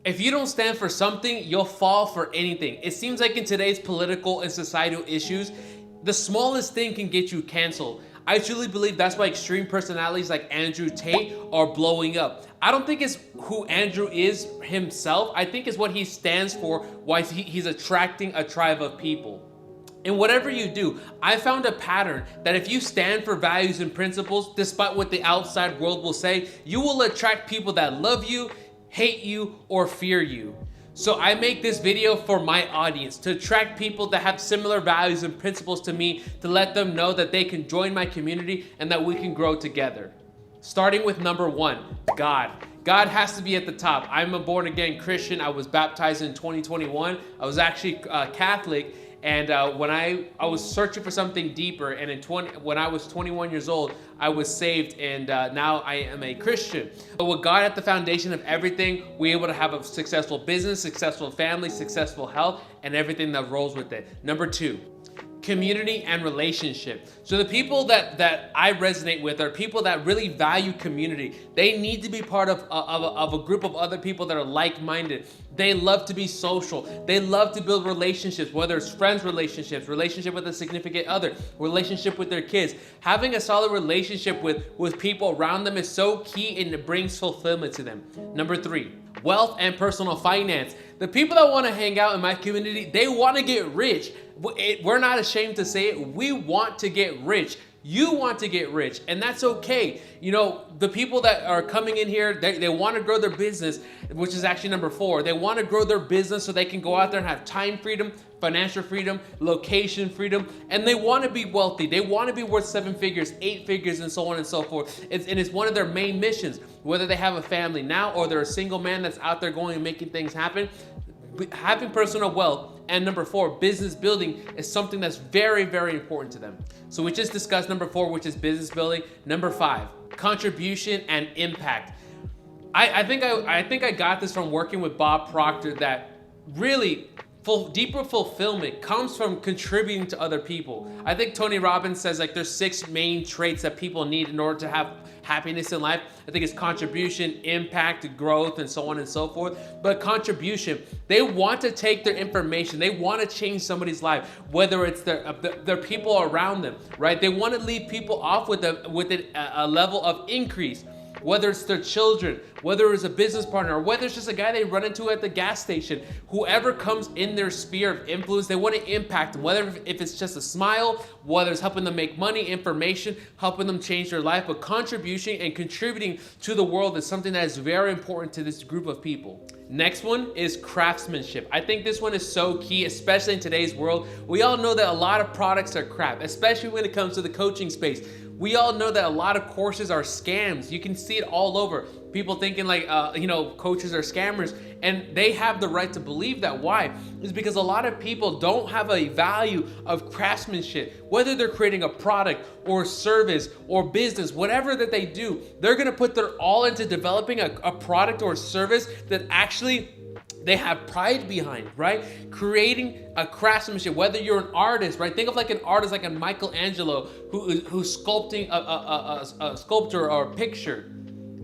If you don't stand for something, you'll fall for anything. It seems like in today's political and societal issues, the smallest thing can get you canceled. I truly believe that's why extreme personalities like Andrew Tate are blowing up. I don't think it's who Andrew is himself. I think it's what he stands for, why he's attracting a tribe of people. In whatever you do, I found a pattern that if you stand for values and principles, despite what the outside world will say, you will attract people that love you, hate you, or fear you. So I make this video for my audience, to attract people that have similar values and principles to me, to let them know that they can join my community and that we can grow together. Starting with number one, God. God has to be at the top. I'm a born again Christian. I was baptized in 2021. I was actually Catholic. And when I was searching for something deeper, and when I was 21 years old, I was saved, and now I am a Christian. But with God at the foundation of everything, we're able to have a successful business, successful family, successful health, and everything that rolls with it. Number two, community and relationship. So the people that I resonate with are people that really value community. They need to be part of a group of other people that are like-minded. They love to be social. They love to build relationships, whether it's friends relationships, relationship with a significant other, relationship with their kids. Having a solid relationship with people around them is so key, and it brings fulfillment to them. Number three, wealth and personal finance. The people that want to hang out in my community, they want to get rich. We're not ashamed to say it. We want to get rich. You want to get rich, and that's okay. You know, the people that are coming in here, they want to grow their business, which is actually number four. They want to grow their business so they can go out there and have time freedom, financial freedom, location freedom, and they want to be wealthy. They want to be worth 7 figures, 8 figures, and so on and so forth. And it's one of their main missions, whether they have a family now or they're a single man that's out there going and making things happen. Having personal wealth, and number four, business building, is something that's very, very important to them. So we just discussed number four, which is business building. Number five, contribution and impact. I think I got this from working with Bob Proctor, that really deeper fulfillment comes from contributing to other people. I think Tony Robbins says, like, there's 6 main traits that people need in order to have happiness in life. I think it's contribution, impact, growth, and so on and so forth. But contribution, they want to take their information, they want to change somebody's life, whether it's their people around them, right? They want to lead people off with a level of increase. Whether it's their children, whether it's a business partner, or whether it's just a guy they run into at the gas station, whoever comes in their sphere of influence, they want to impact them. Whether if it's just a smile, whether it's helping them make money, information, helping them change their life, but contribution and contributing to the world is something that is very important to this group of people. Next one is craftsmanship. I think this one is so key, especially in today's world. We all know that a lot of products are crap, especially when it comes to the coaching space. We all know that a lot of courses are scams. You can see it all over. People thinking like, coaches are scammers, and they have the right to believe that. Why? It's because a lot of people don't have a value of craftsmanship. Whether they're creating a product or service or business, whatever that they do, they're gonna put their all into developing a product or service that actually they have pride behind, right? Creating a craftsmanship, whether you're an artist, right? Think of like an artist like a Michelangelo who's sculpting a sculpture or a picture.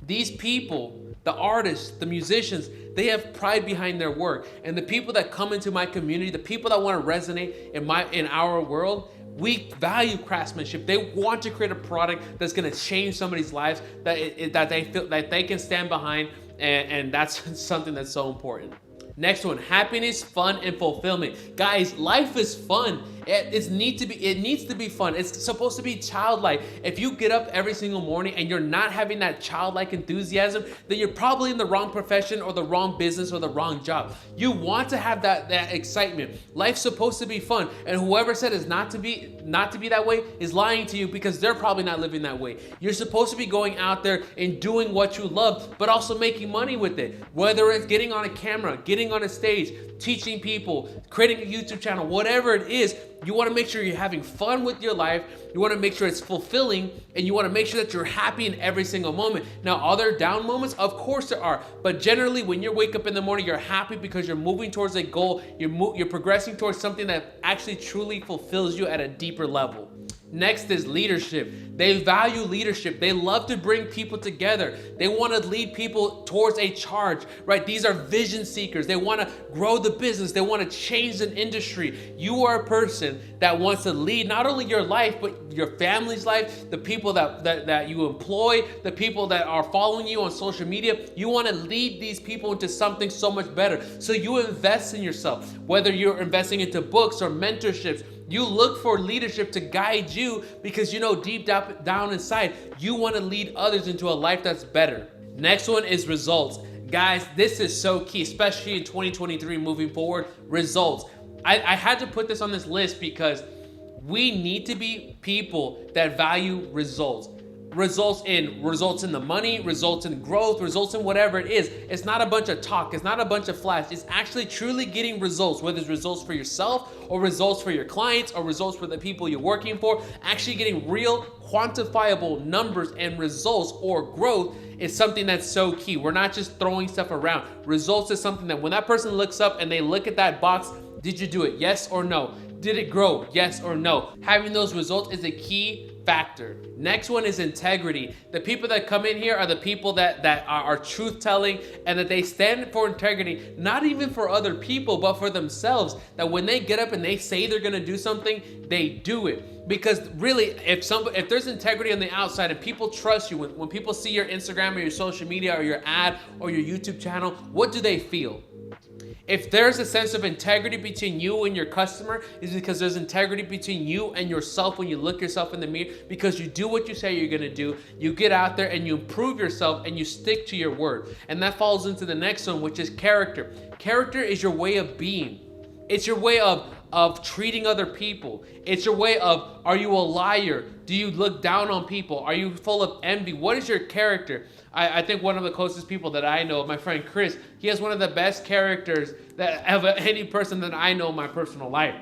These people, the artists, the musicians, they have pride behind their work. And the people that come into my community, the people that want to resonate in our world, we value craftsmanship. They want to create a product that's going to change somebody's lives, that they feel that they can stand behind, and that's something that's so important. Next one, happiness, fun, and fulfillment. Guys, life is fun. It needs to be fun. It's supposed to be childlike. If you get up every single morning and you're not having that childlike enthusiasm, then you're probably in the wrong profession or the wrong business or the wrong job. You want to have that excitement. Life's supposed to be fun. And whoever said it's not to be that way is lying to you, because they're probably not living that way. You're supposed to be going out there and doing what you love, but also making money with it. Whether it's getting on a camera, getting on a stage, teaching people, creating a YouTube channel, whatever it is, You want to make sure you're having fun with your life. You want to make sure it's fulfilling, and you want to make sure that you're happy in every single moment. Now, are there down moments? Of course there are. But generally, when you wake up in the morning, you're happy because you're moving towards a goal. You're progressing towards something that actually truly fulfills you at a deeper level. Next is leadership. They value leadership. They love to bring people together. They want to lead people towards a charge, right? These are vision seekers. They want to grow the business. They want to change an industry. You are a person that wants to lead not only your life, but your family's life, the people that you employ, the people that are following you on social media. You want to lead these people into something so much better. So you invest in yourself, whether you're investing into books or mentorships. You look for leadership to guide you because you know deep down inside, you want to lead others into a life that's better. Next one is results. Guys, this is so key, especially in 2023 moving forward. Results. I had to put this on this list because we need to be people that value results. Results in the money, results in growth, results in whatever it is. It's not a bunch of talk. It's not a bunch of flash. It's actually truly getting results, whether it's results for yourself or results for your clients or results for the people you're working for. Actually getting real quantifiable numbers and results or growth is something that's so key. We're not just throwing stuff around. Results is something that when that person looks up and they look at that box, did you do it? Yes or no? Did it grow? Yes or no? Having those results is a key factor. Next one is integrity. The people that come in here are the people that are truth telling and that they stand for integrity, not even for other people, but for themselves. That when they get up and they say they're gonna do something, they do it. Because really, if there's integrity on the outside and people trust you, when people see your Instagram or your social media or your ad or your YouTube channel, what do they feel? If there's a sense of integrity between you and your customer, it's because there's integrity between you and yourself when you look yourself in the mirror, because you do what you say you're gonna do. You get out there and you improve yourself and you stick to your word. And that falls into the next one, which is character. Character is your way of being. It's your way of treating other people. It's your way of, are you a liar? Do you look down on people? Are you full of envy? What is your character? I think one of the closest people that I know, my friend Chris, he has one of the best characters that of any person that I know in my personal life.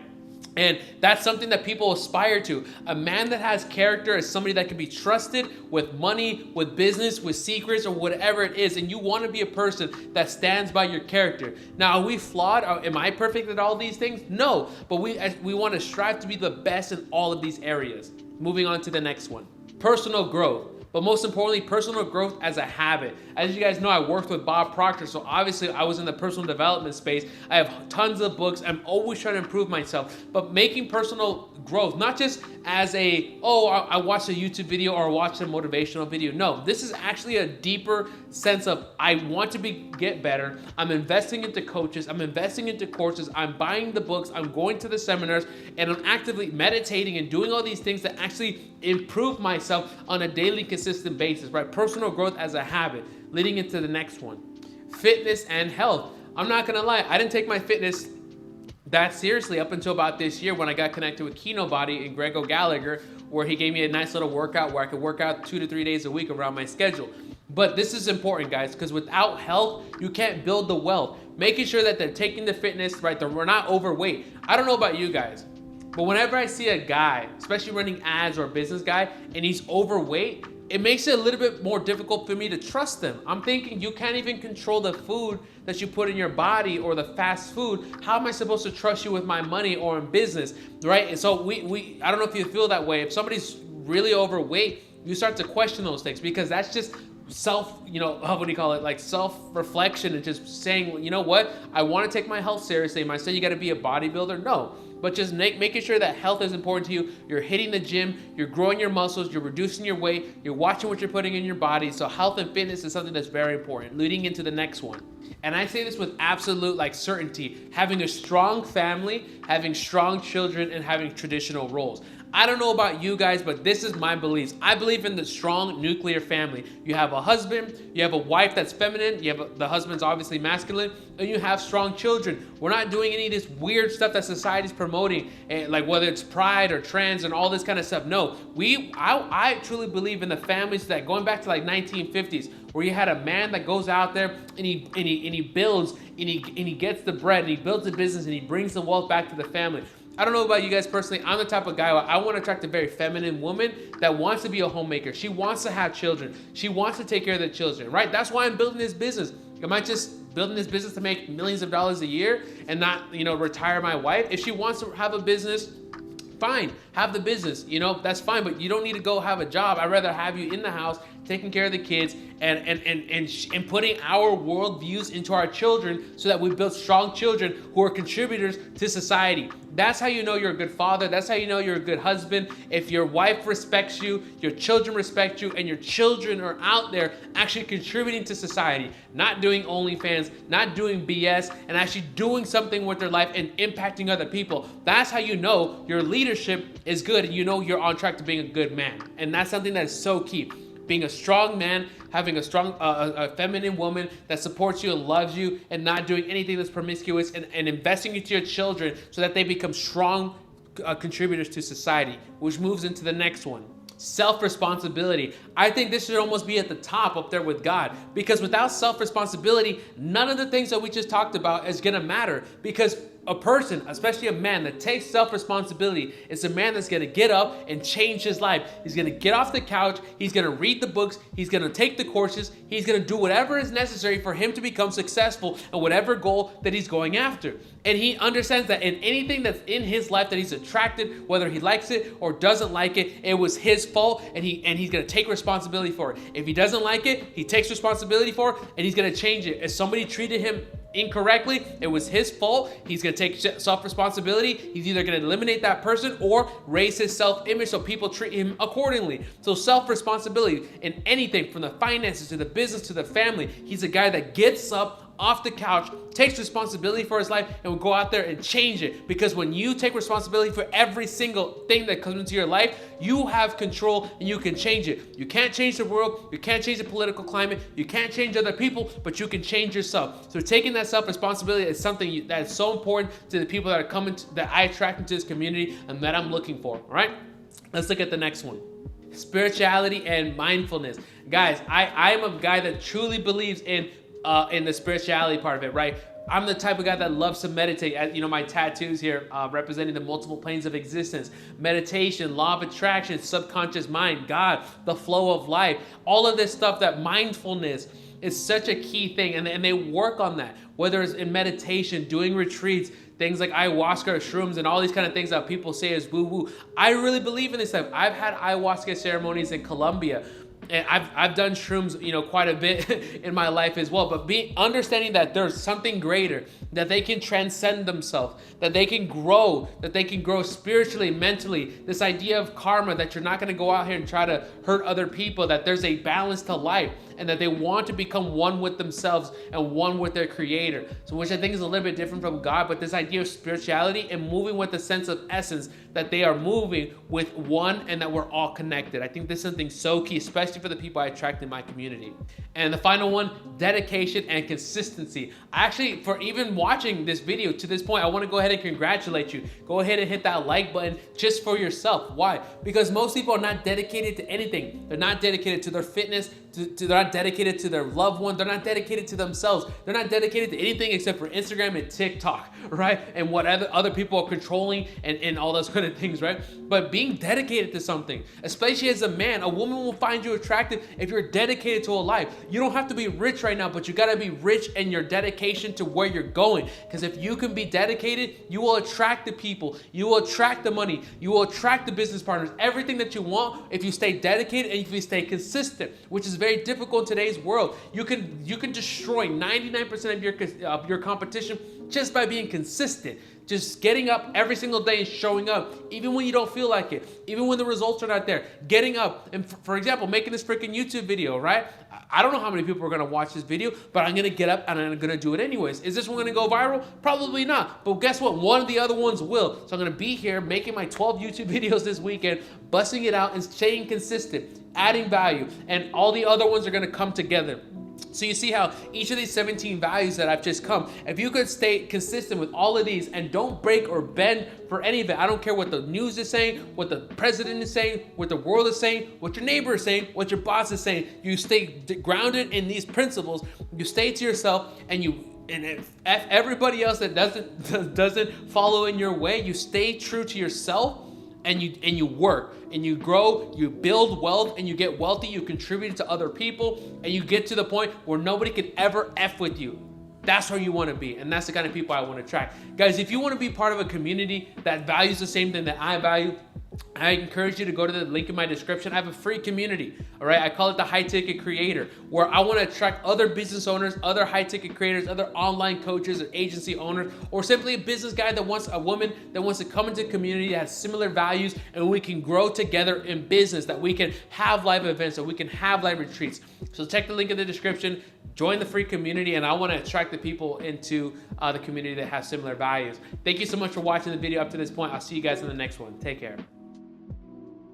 And that's something that people aspire to. A man that has character is somebody that can be trusted with money, with business, with secrets, or whatever it is. And you want to be a person that stands by your character. Now, are we flawed? Am I perfect at all these things? No, but we want to strive to be the best in all of these areas. Moving on to the next one. Personal growth. But most importantly, personal growth as a habit. As you guys know, I worked with Bob Proctor, so obviously I was in the personal development space. I have tons of books. I'm always trying to improve myself. But making personal growth, not just as I watched a YouTube video or I watched a motivational video. No, this is actually a deeper sense of I want to get better. I'm investing into coaches. I'm investing into courses. I'm buying the books. I'm going to the seminars, and I'm actively meditating and doing all these things that actually improve myself on a daily, consistent basis, right? Personal growth as a habit. Leading into the next one, fitness and health. I'm not gonna lie, I didn't take my fitness that seriously up until about this year when I got connected with Kino Body and Grego Gallagher, where he gave me a nice little workout where I could work out 2 to 3 days a week around my schedule. But this is important, guys, because without health, you can't build the wealth. Making sure that they're taking the fitness, right, that we're not overweight. I don't know about you guys, but whenever I see a guy, especially running ads or a business guy, and he's overweight, it makes it a little bit more difficult for me to trust them. I'm thinking you can't even control the food that you put in your body or the fast food. How am I supposed to trust you with my money or in business, right? And so I don't know if you feel that way. If somebody's really overweight, you start to question those things because that's just like self-reflection and just saying, you know what? I want to take my health seriously. Am I saying you got to be a bodybuilder? No. But just making sure that health is important to you. You're hitting the gym, you're growing your muscles, you're reducing your weight, you're watching what you're putting in your body. So health and fitness is something that's very important. Leading into the next one. And I say this with absolute certainty. Having a strong family, having strong children, and having traditional roles. I don't know about you guys, but this is my beliefs. I believe in the strong nuclear family. You have a husband, you have a wife that's feminine, the husband's obviously masculine, and you have strong children. We're not doing any of this weird stuff that society's promoting, like whether it's pride or trans and all this kind of stuff. No, I truly believe in the families that going back to 1950s, where you had a man that goes out there and he builds and he gets the bread and he builds the business and he brings the wealth back to the family. I don't know about you guys personally. I'm the type of guy where I want to attract a very feminine woman that wants to be a homemaker. She wants to have children. She wants to take care of the children, right? That's why I'm building this business. Am I just building this business to make millions of dollars a year and not, retire my wife? If she wants to have a business, fine, have the business, that's fine, but you don't need to go have a job. I'd rather have you in the house taking care of the kids and putting our worldviews into our children so that we build strong children who are contributors to society. That's how you know you're a good father. That's how you know you're a good husband. If your wife respects you, your children respect you, and your children are out there actually contributing to society, not doing OnlyFans, not doing BS, and actually doing something with their life and impacting other people. That's how you know your leadership is good and you know you're on track to being a good man. And that's something that is so key. Being a strong man, having a strong, a feminine woman that supports you and loves you, and not doing anything that's promiscuous, and investing into your children so that they become strong contributors to society, which moves into the next one. Self-responsibility. I think this should almost be at the top up there with God, because without self-responsibility, none of the things that we just talked about is gonna matter, because a person, especially a man that takes self-responsibility, is a man that's gonna get up and change his life. He's gonna get off the couch, he's gonna read the books, he's gonna take the courses, he's gonna do whatever is necessary for him to become successful in whatever goal that he's going after. And he understands that in anything that's in his life that he's attracted, whether he likes it or doesn't like it, it was his fault, and he's gonna take responsibility for it. If he doesn't like it, he takes responsibility for it, and he's gonna change it. If somebody treated him incorrectly, it was his fault. He's gonna take self-responsibility. He's either gonna eliminate that person or raise his self-image so people treat him accordingly. So self-responsibility in anything, from the finances to the business to the family. He's a guy that gets up off the couch, takes responsibility for his life, and will go out there and change it. Because when you take responsibility for every single thing that comes into your life, you have control and you can change it. You can't change the world, you can't change the political climate, you can't change other people, but you can change yourself. So taking that self-responsibility is something that is so important to the people that are coming that I attract into this community and that I'm looking for. All right, let's look at the next one. Spirituality and mindfulness. Guys, I am a guy that truly believes in the spirituality part of it, right? I'm the type of guy that loves to meditate. My tattoos here representing the multiple planes of existence, meditation, law of attraction, subconscious mind, God, the flow of life, all of this stuff. That mindfulness is such a key thing, and they work on that, whether it's in meditation, doing retreats, things like ayahuasca or shrooms and all these kind of things that people say is woo-woo. I really believe in this stuff. I've had ayahuasca ceremonies in Colombia. And I've done shrooms, quite a bit in my life as well. But understanding that there's something greater, that they can transcend themselves, that they can grow spiritually, mentally. This idea of karma, that you're not going to go out here and try to hurt other people, that there's a balance to life, and that they want to become one with themselves and one with their creator. So which I think is a little bit different from God, but this idea of spirituality and moving with a sense of essence, that they are moving with one and that we're all connected. I think this is something so key, especially for the people I attract in my community. And the final one, dedication and consistency. Actually, for even watching this video to this point, I want to go ahead and congratulate you. Go ahead and hit that like button just for yourself. Why? Because most people are not dedicated to anything. They're not dedicated to their fitness, they're not dedicated to their loved one, they're not dedicated to themselves, they're not dedicated to anything except for Instagram and TikTok, right? And what other people are controlling and all those kind of things, right? But being dedicated to something, especially as a man, a woman will find you attractive if you're dedicated to a life. You don't have to be rich right now, but you gotta be rich in your dedication to where you're going. Because if you can be dedicated, you will attract the people, you will attract the money, you will attract the business partners, everything that you want if you stay dedicated and if you stay consistent, which is very difficult in today's world. You can destroy 99% of your competition just by being consistent. Just getting up every single day and showing up, even when you don't feel like it, even when the results are not there. Getting up and, for example, making this freaking YouTube video, right? I don't know how many people are gonna watch this video, but I'm gonna get up and I'm gonna do it anyways. Is this one gonna go viral? Probably not. But guess what? One of the other ones will. So I'm gonna be here making my 12 YouTube videos this weekend, busting it out and staying consistent, adding value, and all the other ones are gonna come together. So you see how each of these 17 values that I've just come, if you could stay consistent with all of these and don't break or bend for any of it, I don't care what the news is saying, what the president is saying, what the world is saying, what your neighbor is saying, what your boss is saying, you stay grounded in these principles, you stay to yourself, and you And if everybody else that doesn't follow in your way, you stay true to yourself, and you work and you grow, you build wealth, and you get wealthy, you contribute to other people, and you get to the point where nobody could ever F with you. That's where you want to be, and that's the kind of people I want to attract. Guys, if you want to be part of a community that values the same thing that I value, I encourage you to go to the link in my description. I have a free community, all right? I call it the High Ticket Creator, where I want to attract other business owners, other high ticket creators, other online coaches or agency owners, or simply a business guy that wants a woman that wants to come into a community that has similar values, and we can grow together in business, that we can have live events, that we can have live retreats. So check the link in the description, join the free community, and I want to attract the people into the community that have similar values. Thank you so much for watching the video up to this point. I'll see you guys in the next one. Take care.